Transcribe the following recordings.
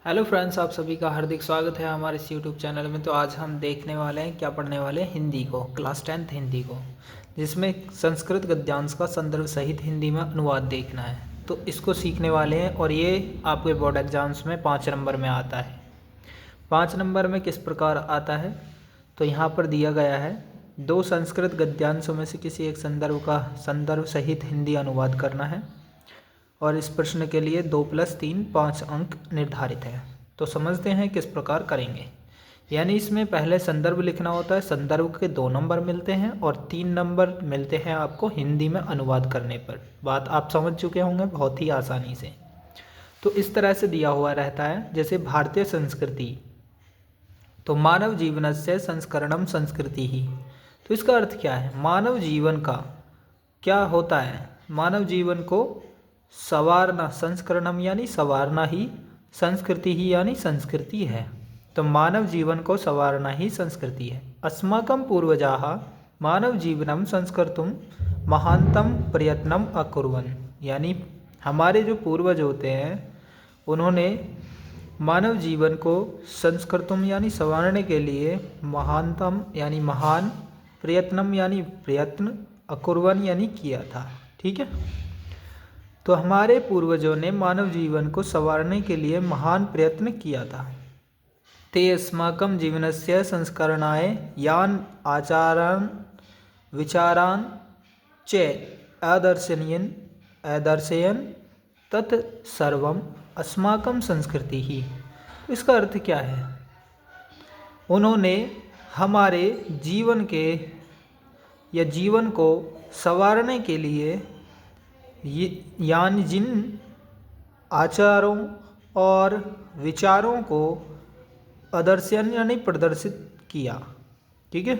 Hello friends, आप सभी का हार्दिक स्वागत है हमारे इस यूट्यूब चैनल में। तो आज हम देखने वाले हैं क्या पढ़ने वाले हैं हिंदी को, क्लास 10th हिंदी को, जिसमें संस्कृत गद्यांश का संदर्भ सहित हिंदी में अनुवाद देखना है। तो इसको सीखने वाले हैं और ये आपके बोर्ड एग्जाम्स में 5 नंबर में आता है। 5 नंबर में किस प्रकार आता है, तो यहाँ पर दिया गया है 2 संस्कृत गद्यांशों में से किसी एक संदर्भ का संदर्भ सहित हिंदी अनुवाद करना है और इस प्रश्न के लिए 2+3 5 अंक निर्धारित है। तो समझते हैं किस प्रकार करेंगे। यानी इसमें पहले संदर्भ लिखना होता है, संदर्भ के 2 नंबर मिलते हैं और 3 नंबर मिलते हैं आपको हिंदी में अनुवाद करने पर। बात आप समझ चुके होंगे बहुत ही आसानी से। तो इस तरह से दिया हुआ रहता है, जैसे भारतीय संस्कृति, तो मानव जीवनस्य संस्करणम संस्कृति ही। तो इसका अर्थ क्या है? मानव जीवन का क्या होता है? मानव जीवन को संवारना, संस्करणम यानी संवारना ही, संस्कृति ही यानी संस्कृति है। तो मानव जीवन को संवारना ही संस्कृति है। अस्माकं पूर्वजाः मानव जीवनम संस्कर्तुम महानतम प्रयत्नम अकुर्वन्, यानी हमारे जो पूर्वज होते हैं उन्होंने मानव जीवन को संस्कर्तुम यानी संवारने के लिए महानतम यानी महान, प्रयत्नम यानी प्रयत्न, अकुर्वन् यानी किया था। ठीक है, तो हमारे पूर्वजों ने मानव जीवन को संवारने के लिए महान प्रयत्न किया था। ते अस्माकं जीवनस्य संस्करणाय यान आचारान् विचारान् च अदर्शयन् तत् सर्वम् अस्माकं संस्कृति ही। इसका अर्थ क्या है? उन्होंने हमारे जीवन के या जीवन को संवारने के लिए यानी जिन आचारों और विचारों को आदर्शन यानी प्रदर्शित किया, ठीक है,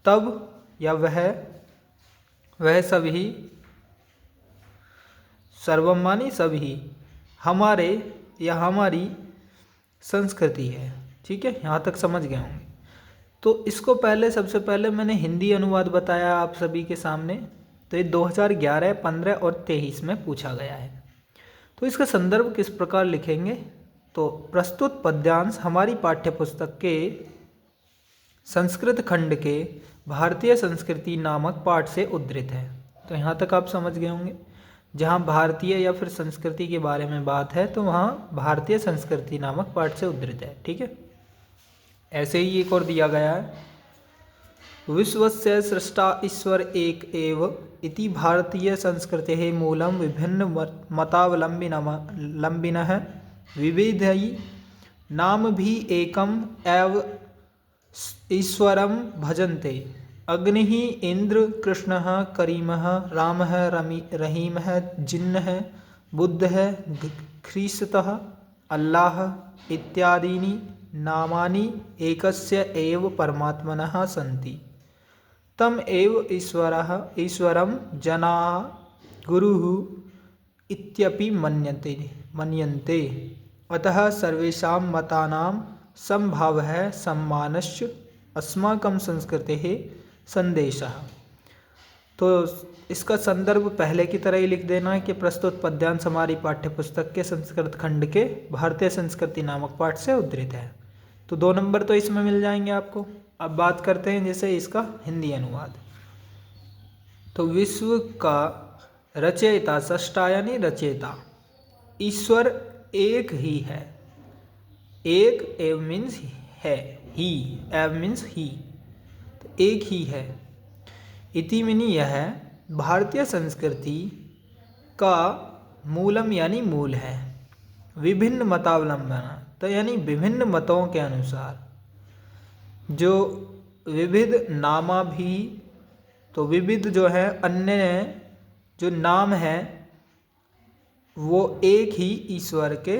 तब या वह सभी, सर्वम मानी सभी, हमारे या हमारी संस्कृति है। ठीक है, यहाँ तक समझ गए होंगे। तो इसको पहले सबसे पहले मैंने हिंदी अनुवाद बताया आप सभी के सामने। तो ये 2011, 15 और 23 में पूछा गया है। तो इसका संदर्भ किस प्रकार लिखेंगे? तो प्रस्तुत पद्यांश हमारी पाठ्यपुस्तक के संस्कृत खंड के भारतीय संस्कृति नामक पाठ से उद्धृत है। तो यहाँ तक आप समझ गए होंगे। जहाँ भारतीय या फिर संस्कृति के बारे में बात है तो वहाँ भारतीय संस्कृति नामक पाठ से उद्धृत है। ठीक है, ऐसे ही एक और दिया गया है, विश्वस्य सृष्टा ईश्वर एक एव इति भारतीय संस्कृतेः मूलं विभिन्न मतावलम्बिनः विविधैः नामभिः एकम् एव ईश्वरं भजन्ते। अग्निः इंद्र, कृष्णः करीमः, रामः रहीमः, जिन्नः बुद्धः, ख्रीस्तः, अल्लाह इत्यादीनि नामानि एकस्य एव परमात्मनः सन्ति। तम एव ईश्वरं जनाः गुरुः इत्यपि मन्यन्ते। अतः सर्वेषां मतानां समभावः सम्मानश्च अस्माकं संस्कृतेः संदेशः। तो इसका संदर्भ पहले की तरह ही लिख देना है कि प्रस्तुत पद्यांश हमारी पाठ्यपुस्तक के संस्कृत खंड के भारतीय संस्कृति नामक पाठ से उद्धृत है। तो 2 नंबर तो इसमें मिल जाएंगे आपको। अब बात करते हैं जैसे इसका हिंदी अनुवाद। तो विश्व का रचयिता, सृष्टा यानी रचयिता, ईश्वर एक ही है। एक एव मीन्स है, ही, एव मीन्स ही, तो एक ही है। इति मीनी यह है, भारतीय संस्कृति का मूलम यानी मूल है। विभिन्न मतावलंबन, तो यानी विभिन्न मतों के अनुसार, जो विविध नामा भी, तो विविध जो है अन्य जो नाम है वो एक ही ईश्वर के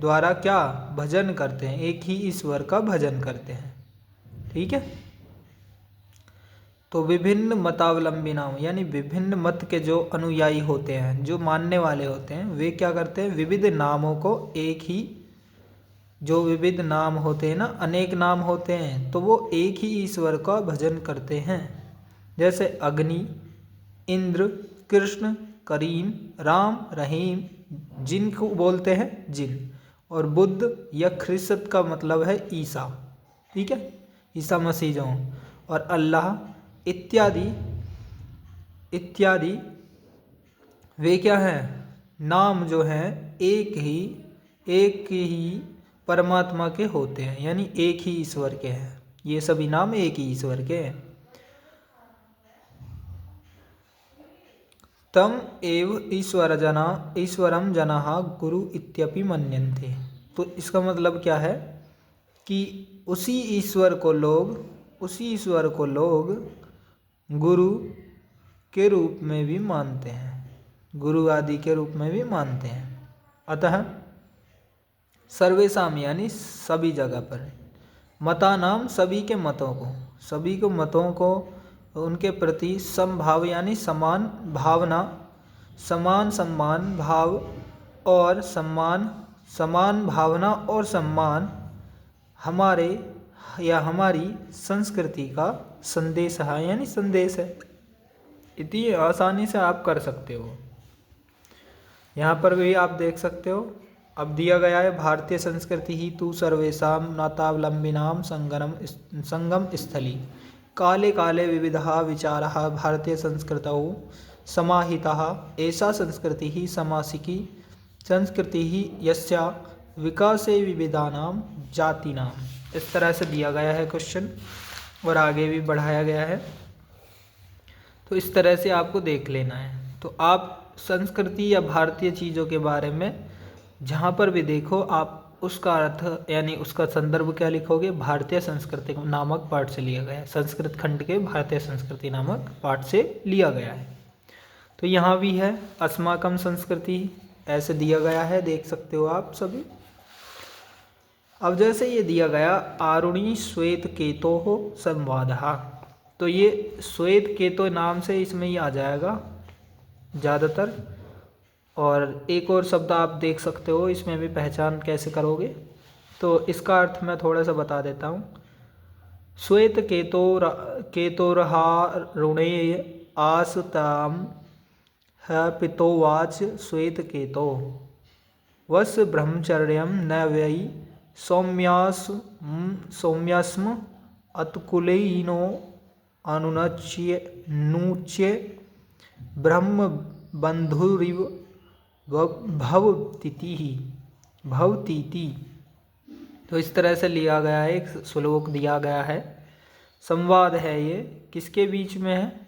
द्वारा क्या भजन करते हैं, एक ही ईश्वर का भजन करते हैं। ठीक है, तो विभिन्न मतावलंबी नाम यानी विभिन्न मत के जो अनुयायी होते हैं, जो मानने वाले होते हैं, वे क्या करते हैं, विविध नामों को एक ही, जो विविध नाम होते हैं ना, अनेक नाम होते हैं, तो वो एक ही ईश्वर का भजन करते हैं। जैसे अग्नि, इंद्र, कृष्ण, करीम, राम, रहीम, जिन को बोलते हैं जिन, और बुद्ध या ख्रिस्त का मतलब है ईसा, ठीक है, ईसा मसीह जो हों, और अल्लाह इत्यादि इत्यादि वे क्या हैं, नाम जो हैं एक ही परमात्मा के होते हैं, यानी एक ही ईश्वर के हैं। ये सभी नाम एक ही ईश्वर के हैं। तम एव ईश्वरम जनाः गुरु इत्यपि मन्यन्ते। तो इसका मतलब क्या है कि उसी ईश्वर को लोग गुरु के रूप में भी मानते हैं, गुरु आदि के रूप में भी मानते हैं। अतः सर्वेशाम यानी सभी जगह पर, मता नाम सभी के मतों को उनके प्रति समभाव यानी समान भावना, समान सम्मान भाव और समान भावना और सम्मान हमारे या हमारी संस्कृति का संदेश है, यानी संदेश है। इतनी आसानी से आप कर सकते हो। यहाँ पर भी आप देख सकते हो, अब दिया गया है भारतीय संस्कृति ही तु सर्वेषां नातावलंबिनां संगम स्थली काले काले विविधा विचाराः भारतीय संस्कृतौ समाहिताः ऐसा संस्कृति ही समासिकी संस्कृति ही यस्या विकासे विविधानां जातीनां। इस तरह से दिया गया है क्वेश्चन और आगे भी बढ़ाया गया है, तो इस तरह से आपको देख लेना है। तो आप संस्कृति या भारतीय चीज़ों के बारे में जहाँ पर भी देखो, आप उसका अर्थ यानी उसका संदर्भ क्या लिखोगे, भारतीय संस्कृति नामक पाठ से लिया गया है, संस्कृत खंड के भारतीय संस्कृति नामक पाठ से लिया गया है। तो यहाँ भी है अस्माकम संस्कृति, ऐसे दिया गया है, देख सकते हो आप सभी। अब जैसे ये दिया गया आरुणि श्वेत केतोः संवादः, तो ये श्वेत केतो नाम से इसमें ही आ जाएगा ज़्यादातर। और एक और शब्द आप देख सकते हो, इसमें भी पहचान कैसे करोगे, तो इसका अर्थ मैं थोड़ा सा बता देता हूँ। श्वेत केतोरहारुणे आसताम है पितोवाच श्वेत केतो वस ब्रह्मचर्यम न वै सौम्यास्म अतकुलेनो अनुच्य ब्रह्म बंधुरिव भवतीति। तो इस तरह से लिया गया है, एक श्लोक दिया गया है, संवाद है ये, किसके बीच में है,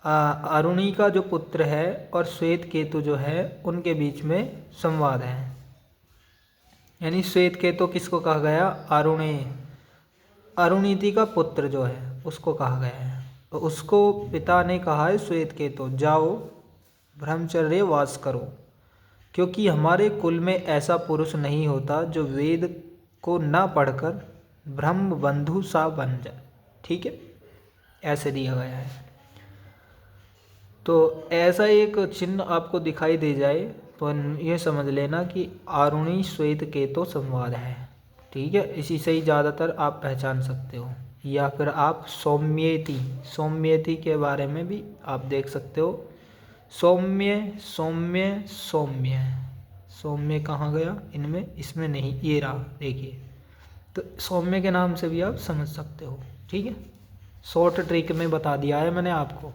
अरुणी का जो पुत्र है और श्वेत केतु जो है उनके बीच में संवाद है। यानी श्वेत केतु किसको कहा गया, अरुणिति का पुत्र जो है उसको कहा गया है। तो उसको पिता ने कहा है श्वेत केतु जाओ ब्रह्मचर्य वास करो, क्योंकि हमारे कुल में ऐसा पुरुष नहीं होता जो वेद को न पढ़कर ब्रह्म बंधु सा बन जाए। ठीक है, ऐसे दिया गया है। तो ऐसा एक चिन्ह आपको दिखाई दे जाए तो ये समझ लेना कि आरुणि श्वेत केतु संवाद है। ठीक है, इसी से ही ज़्यादातर आप पहचान सकते हो। या फिर आप सौम्येति के बारे में भी आप देख सकते हो। सौम्य कहाँ गया इनमें, इसमें नहीं, ये रहा, देखिए। तो सौम्य के नाम से भी आप समझ सकते हो। ठीक है, शॉर्ट ट्रिक में बता दिया है मैंने आपको।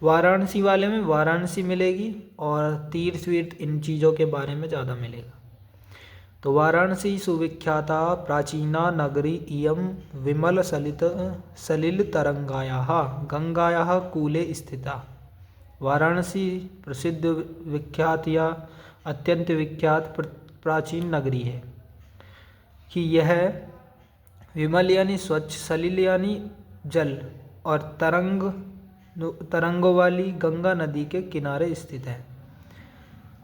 वाराणसी वाले में वाराणसी मिलेगी और तीर्थ वीर्थ इन चीज़ों के बारे में ज़्यादा मिलेगा। तो वाराणसी सुविख्याता प्राचीना नगरी इयं विमल सलिल तरंगायाः गंगायाः कूले स्थिता। वाराणसी प्रसिद्ध विख्यात या अत्यंत विख्यात प्राचीन नगरी है कि यह विमल यानी स्वच्छ, सलिल यानी जल और तरंगों वाली गंगा नदी के किनारे स्थित है।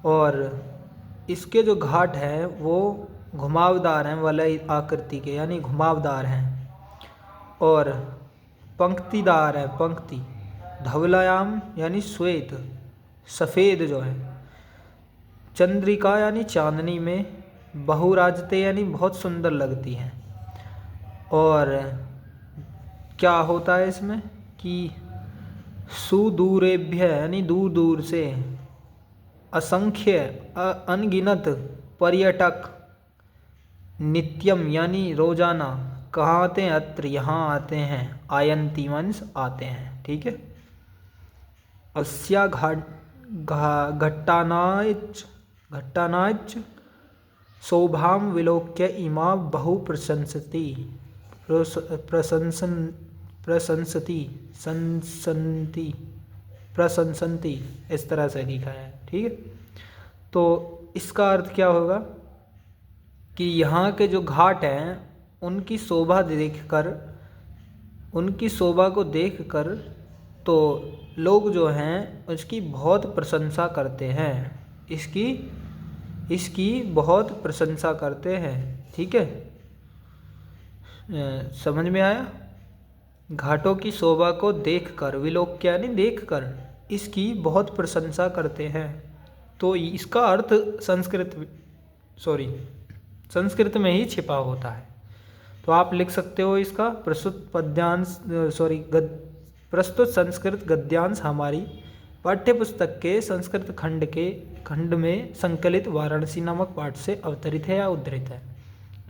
और इसके जो घाट हैं वो घुमावदार हैं, वलय आकृति के, यानी घुमावदार हैं और पंक्तिदार है, पंक्ति। धवलायाम यानी श्वेत, सफ़ेद जो है। चंद्रिका यानी चांदनी में, बहुराजते यानी बहुत सुंदर लगती हैं। और क्या होता है इसमें कि सुदूरेभ्य यानी दूर दूर से, असंख्य अनगिनत पर्यटक नित्यम यानी रोजाना, कहाँ आते हैं, अत्र यहाँ आते हैं, आयंती मीन्स आते हैं, ठीक है। अस्या घट्टानाच घट्टानाच शोभाम विलोक्य इमा बहु प्रशंसति प्रशंसन प्रशंसति संसंति प्रशंसन्ति, इस तरह से लिखा है, ठीक है। तो इसका अर्थ क्या होगा कि यहाँ के जो घाट हैं उनकी शोभा देखकर, उनकी शोभा को देखकर तो लोग जो हैं उसकी बहुत प्रशंसा करते हैं, इसकी बहुत प्रशंसा करते हैं, ठीक है। समझ में आया। घाटों की शोभा को देखकर, विलोक्य यानी देखकर, इसकी बहुत प्रशंसा करते हैं। तो इसका अर्थ संस्कृत में ही छिपा होता है। तो आप लिख सकते हो इसका प्रस्तुत संस्कृत गद्यांश हमारी पाठ्यपुस्तक के संस्कृत खंड में संकलित वाराणसी नामक पाठ से अवतरित है या उद्धृत है।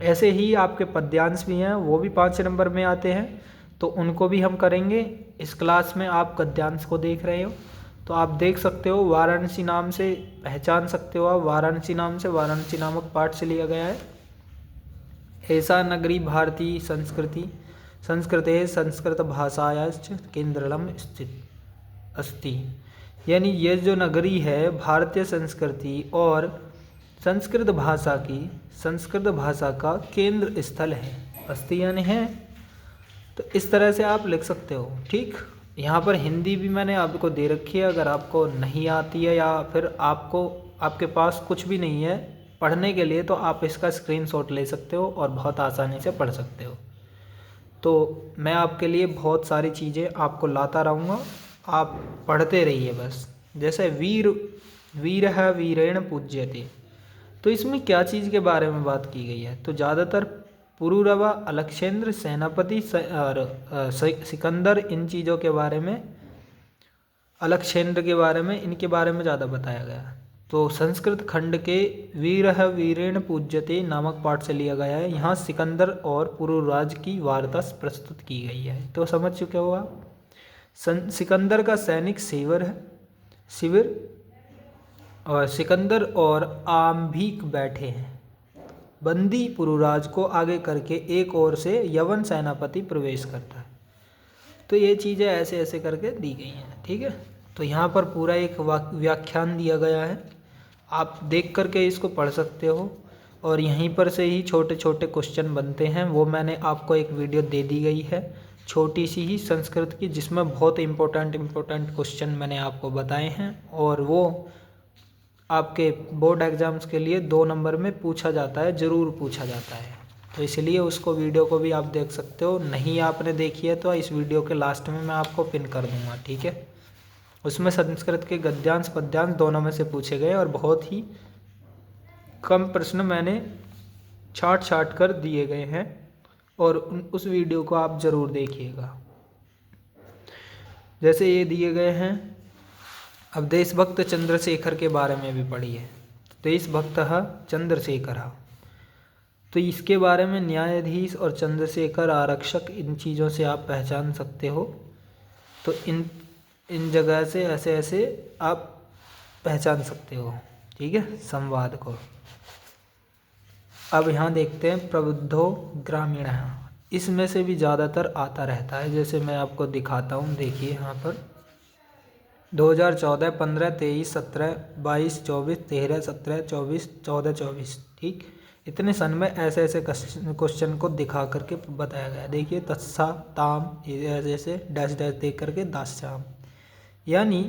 ऐसे ही आपके पद्यांश भी हैं, वो भी 5 नंबर में आते हैं, तो उनको भी हम करेंगे। इस क्लास में आप गद्यांश को देख रहे हो तो आप देख सकते हो, वाराणसी नाम से पहचान सकते हो आप, वाराणसी नाम से, वाराणसी नामक पाठ से लिया गया है। ऐसा नगरी भारतीय संस्कृते संस्कृत भाषायाश्च केंद्रलम स्थित अस्ति, यानी ये जो नगरी है भारतीय संस्कृति और संस्कृत भाषा का केंद्र स्थल है। अस्ति यानी है, तो इस तरह से आप लिख सकते हो, ठीक। यहाँ पर हिंदी भी मैंने आपको दे रखी है, अगर आपको नहीं आती है या फिर आपके पास कुछ भी नहीं है पढ़ने के लिए, तो आप इसका स्क्रीनशॉट ले सकते हो और बहुत आसानी से पढ़ सकते हो। तो मैं आपके लिए बहुत सारी चीज़ें आपको लाता रहूँगा, आप पढ़ते रहिए बस। जैसे वीर है वीरेण पूज्यते, तो इसमें क्या चीज़ के बारे में बात की गई है, तो ज़्यादातर पुरुरवा, अलक्षेंद्र, सेनापति और सिकंदर, इन चीज़ों के बारे में, अलक्षेंद्र के बारे में, इनके बारे में ज़्यादा बताया गया। तो संस्कृत खंड के वीरः वीरेण पूज्यते नामक पाठ से लिया गया है। यहाँ सिकंदर और पुरुराज की वार्ता प्रस्तुत की गई है, तो समझ चुके हो आप। सिकंदर का सैनिक शिविर और सिकंदर और आम्भिक बैठे हैं। बंदी पुरुराज को आगे करके एक ओर से यवन सेनापति प्रवेश करता है। तो ये चीज़ें ऐसे ऐसे करके दी गई हैं, ठीक है। तो यहाँ पर पूरा एक व्याख्यान दिया गया है, आप देख करके इसको पढ़ सकते हो। और यहीं पर से ही छोटे छोटे क्वेश्चन बनते हैं, वो मैंने आपको एक वीडियो दे दी गई है छोटी सी ही संस्कृत की, जिसमें बहुत इम्पोर्टेंट क्वेश्चन मैंने आपको बताए हैं, और वो आपके बोर्ड एग्ज़ाम्स के लिए 2 नंबर में पूछा जाता है, ज़रूर पूछा जाता है। तो इसलिए उसको वीडियो को भी आप देख सकते हो। नहीं आपने देखी है तो इस वीडियो के लास्ट में मैं आपको पिन कर दूंगा, ठीक है। उसमें संस्कृत के गद्यांश पद्यांश दोनों में से पूछे गए और बहुत ही कम प्रश्न मैंने छाट कर दिए गए हैं, और उस वीडियो को आप ज़रूर देखिएगा। जैसे ये दिए गए हैं, अब देशभक्त चंद्रशेखर के बारे में भी पढ़िए। देशभक्त चंद्रशेखर, तो इसके बारे में न्यायाधीश और चंद्रशेखर आरक्षक, इन चीज़ों से आप पहचान सकते हो। तो इन जगह से ऐसे ऐसे आप पहचान सकते हो, ठीक है, संवाद को। अब यहाँ देखते हैं प्रबुद्धो ग्रामीण, इसमें से भी ज़्यादातर आता रहता है। जैसे मैं आपको दिखाता हूँ, देखिए यहाँ पर 2014, 15, 23, 17, 22, 24, 13, 17, 24, 14, 24, ठीक, इतने सन में ऐसे ऐसे क्वेश्चन को दिखा करके बताया गया। देखिए तत्सा ताम, जैसे डैश डैश देख करके दास्याम, यानी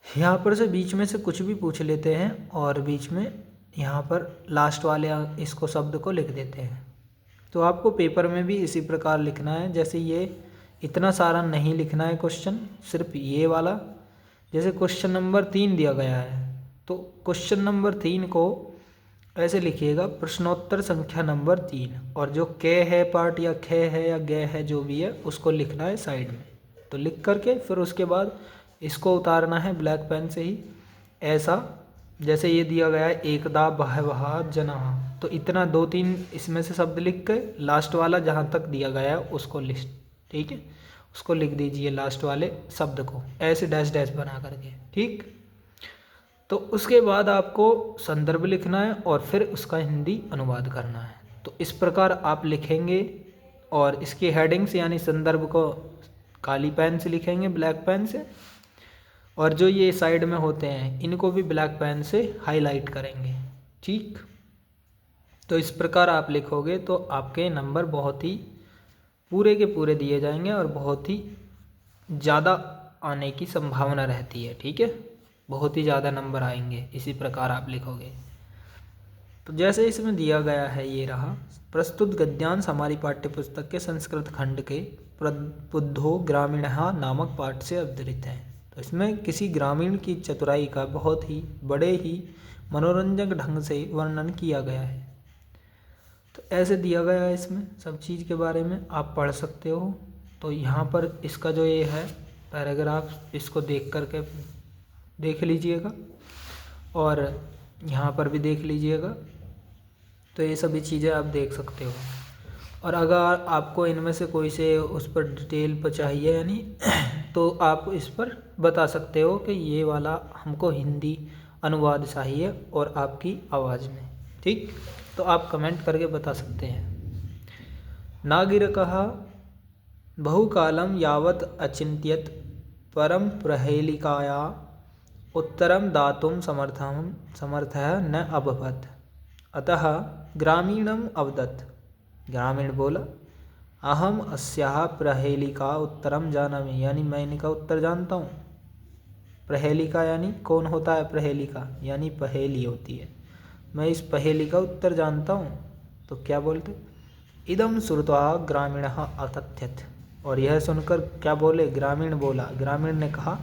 यहाँ पर से बीच में से कुछ भी पूछ लेते हैं और बीच में यहाँ पर लास्ट वाले इसको शब्द को लिख देते हैं। तो आपको पेपर में भी इसी प्रकार लिखना है। जैसे ये इतना सारा नहीं लिखना है क्वेश्चन, सिर्फ ये वाला। जैसे क्वेश्चन नंबर 3 दिया गया है, तो क्वेश्चन नंबर 3 को ऐसे लिखिएगा, प्रश्नोत्तर संख्या नंबर 3, और जो क है पार्ट या ख है या ग है जो भी है उसको लिखना है साइड में। तो लिख करके फिर उसके बाद इसको उतारना है ब्लैक पेन से ही, ऐसा जैसे ये दिया गया है एकदा बहवहा जनाः, तो इतना 2-3 इसमें से शब्द लिख के लास्ट वाला जहाँ तक दिया गया है उसको लिस्ट, ठीक है, उसको लिख दीजिए लास्ट वाले शब्द को ऐसे डैश डैश बना करके, ठीक। तो उसके बाद आपको संदर्भ लिखना है और फिर उसका हिंदी अनुवाद करना है। तो इस प्रकार आप लिखेंगे और इसकी हेडिंग्स यानी संदर्भ को काली पेन से लिखेंगे, ब्लैक पेन से, और जो ये साइड में होते हैं इनको भी ब्लैक पेन से हाईलाइट करेंगे, ठीक। तो इस प्रकार आप लिखोगे तो आपके नंबर बहुत ही पूरे के पूरे दिए जाएंगे और बहुत ही ज़्यादा आने की संभावना रहती है, ठीक है, बहुत ही ज़्यादा नंबर आएंगे इसी प्रकार आप लिखोगे। तो जैसे इसमें दिया गया है, ये रहा प्रस्तुत गद्यांश हमारी पाठ्यपुस्तक के संस्कृत खंड के प्रबुद्धो ग्रामीणः नामक पाठ से अवतरित है। तो इसमें किसी ग्रामीण की चतुराई का बहुत ही बड़े ही मनोरंजक ढंग से वर्णन किया गया है। तो ऐसे दिया गया है, इसमें सब चीज़ के बारे में आप पढ़ सकते हो। तो यहाँ पर इसका जो ये है पैराग्राफ, इसको देख करके देख लीजिएगा और यहाँ पर भी देख लीजिएगा। तो ये सभी चीज़ें आप देख सकते हो। और अगर आपको इनमें से कोई से उस पर डिटेल पर चाहिए यानी तो आप इस पर बता सकते हो कि ये वाला हमको हिंदी अनुवाद चाहिए और आपकी आवाज़ में, ठीक। तो आप कमेंट करके बता सकते हैं। नागिरकः बहुकालं यावत् अचिन्त्यत् परं प्रहेलिकाया उत्तरं दातुं समर्थः न अभवत्, अतः ग्रामीणम् अवदत्। ग्रामीण बोला अहम अस्याः प्रहेलिका उत्तरम जानामि, यानी मैं इनका उत्तर जानता हूँ। प्रहेलिका यानी कौन होता है, प्रहेलिका यानी पहेली होती है, मैं इस पहेली का उत्तर जानता हूँ। तो क्या बोलते, इदम श्रुत्वा ग्रामीणः अकथयत्, और यह सुनकर क्या बोले, ग्रामीण बोला, ग्रामीण ने कहा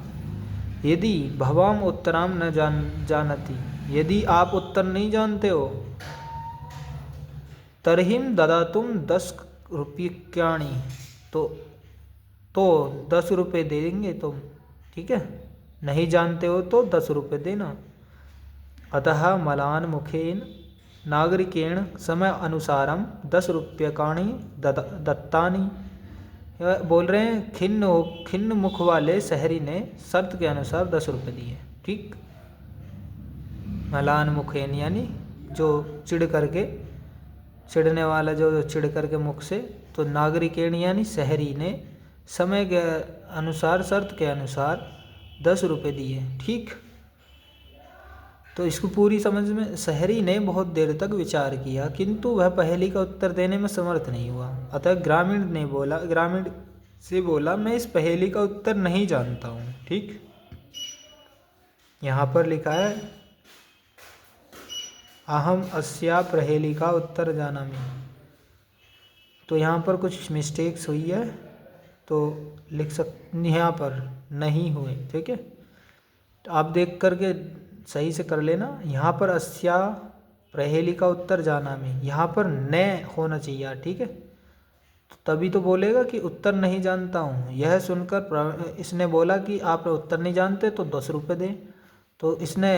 यदि भवाम उत्तराम न जानती, यदि आप उत्तर नहीं जानते हो, तर्हिं ददातुम 10 रूप्यकाणि, तो 10 रुपये देंगे तुम, ठीक है, नहीं जानते हो तो 10 रुपये देना। अतः मलान मुखेन नागरिकेण समय अनुसारम 10 रूप्यकाणि दत्तानि। बोल रहे हैं खिन्न मुख वाले शहरी ने शर्त के अनुसार 10 रुपये दिए, ठीक। मलान मुखेन यानी जो चिढ़ने वाला, जो चिढ़ करके मुख से, तो नागरिकेण यानी शहरी ने समय के अनुसार, शर्त के अनुसार 10 रुपये दिए, ठीक। तो इसको पूरी समझ में, शहरी ने बहुत देर तक विचार किया किंतु वह पहेली का उत्तर देने में समर्थ नहीं हुआ। अतः ग्रामीण से बोला मैं इस पहेली का उत्तर नहीं जानता हूँ, ठीक। यहाँ पर लिखा है अहम अस्या प्रहेलिका उत्तर जानामि, तो यहाँ पर कुछ मिस्टेक्स हुई है तो लिख यहाँ पर नहीं हुए, ठीक है। तो आप देख करके सही से कर लेना। यहाँ पर अस्या प्रहेलिका उत्तर जानामि, यहाँ पर न होना चाहिए, ठीक है, तो तभी तो बोलेगा कि उत्तर नहीं जानता हूँ। यह सुनकर इसने बोला कि आप उत्तर नहीं जानते तो 10 रुपये दें, तो इसने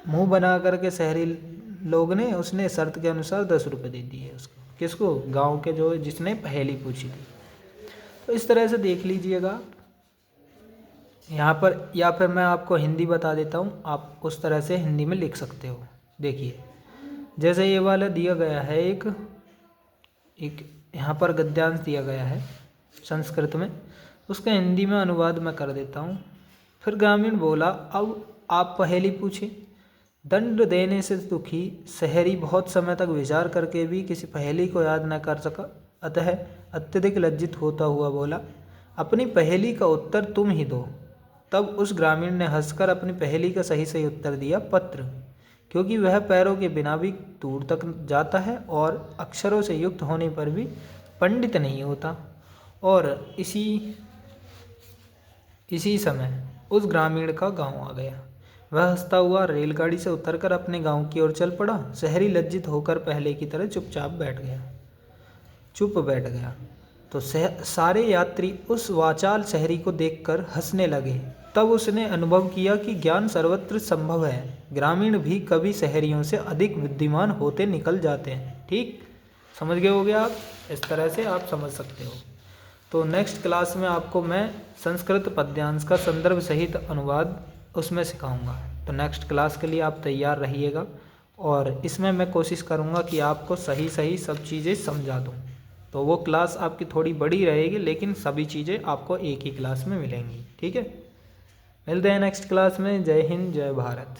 मुंह बना करके शहरी लोग ने, उसने शर्त के अनुसार 10 रुपये दे दिए उसको, किसको, गांव के जो जिसने पहेली पूछी थी। तो इस तरह से देख लीजिएगा यहाँ पर, या फिर मैं आपको हिंदी बता देता हूँ, आप उस तरह से हिंदी में लिख सकते हो। देखिए जैसे ये वाला दिया गया है, एक यहाँ पर गद्यांश दिया गया है संस्कृत में, उसका हिंदी में अनुवाद मैं कर देता हूँ। फिर ग्रामीण बोला अब आप पहेली पूछे। दंड देने से दुखी शहरी बहुत समय तक विचार करके भी किसी पहेली को याद न कर सका, अतः अत्यधिक लज्जित होता हुआ बोला अपनी पहेली का उत्तर तुम ही दो। तब उस ग्रामीण ने हंसकर अपनी पहेली का सही उत्तर दिया, पत्र, क्योंकि वह पैरों के बिना भी दूर तक जाता है और अक्षरों से युक्त होने पर भी पंडित नहीं होता। और इसी समय उस ग्रामीण का गांव आ गया। वह हंसता हुआ रेलगाड़ी से उतरकर अपने गांव की ओर चल पड़ा। शहरी लज्जित होकर पहले की तरह चुप बैठ गया। तो सारे यात्री उस वाचाल शहरी को देखकर हंसने लगे। तब उसने अनुभव किया कि ज्ञान सर्वत्र संभव है, ग्रामीण भी कभी शहरियों से अधिक बुद्धिमान होते निकल जाते हैं। ठीक, समझ गए होगे आप, इस तरह से आप समझ सकते हो। तो नेक्स्ट क्लास में आपको मैं संस्कृत पद्यांश का संदर्भ सहित अनुवाद उसमें सिखाऊंगा। तो नेक्स्ट क्लास के लिए आप तैयार रहिएगा, और इसमें मैं कोशिश करूंगा कि आपको सही सही सब चीज़ें समझा दूं। तो वो क्लास आपकी थोड़ी बड़ी रहेगी, लेकिन सभी चीज़ें आपको एक ही क्लास में मिलेंगी। ठीक है, मिलते हैं नेक्स्ट क्लास में। जय हिंद, जय भारत।